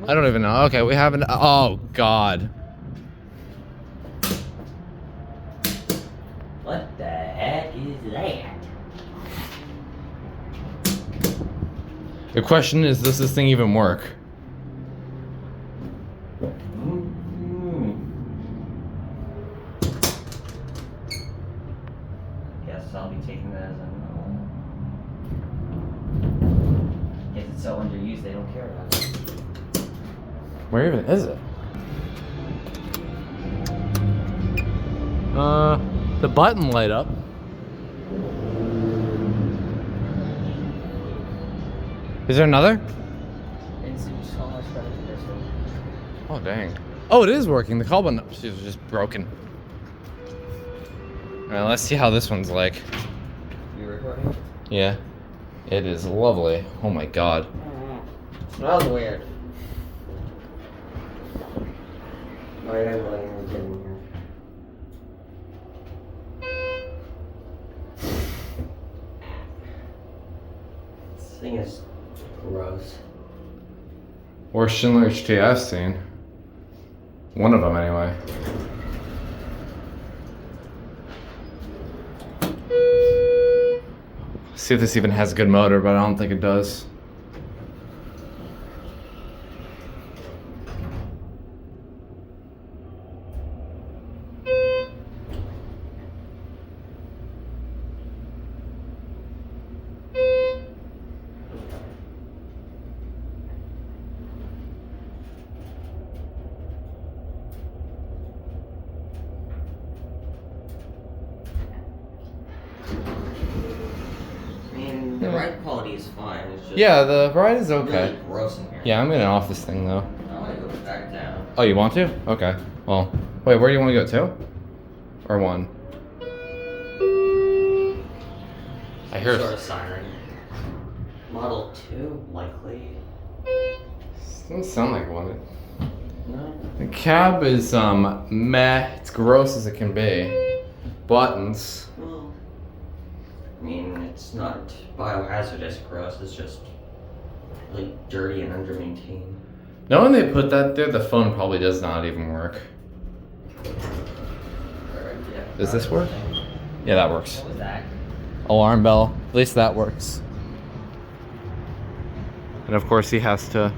I don't even know. Okay, we haven't. Oh God. What the heck is that? The question is, does this thing even work? Guess I'll be taking that as a no. If it's so underused, they don't care about it. Where even is it? The button light up. Is there another? It seems so much better than this one. Oh dang. Oh, it is working. The call button was just broken. Alright, let's see how this one's like. You recording? Yeah. It is lovely. Oh my God. Smells weird. Why did I let you get in here? This thing is gross. Or Schindler's tea I've seen. One of them anyway. See if this even has a good motor, but I don't think it does. The ride quality is fine. It's just Yeah, the ride is okay. really gross in here. Yeah, I'm gonna off this thing though. I want to go back down. Oh, you want to? Okay. Well, wait, where do you want to go to? Or one? I hear Sort of siren. Model 2, likely. Doesn't sound like one. No. The cab is meh. It's gross as it can be. Buttons. Well, I mean, it's not biohazardous gross. It's just like dirty and under-maintained. Knowing they put that there, the phone probably does not even work. Does this work? Yeah, that works. What was that? Alarm bell. At least that works. And of course he has to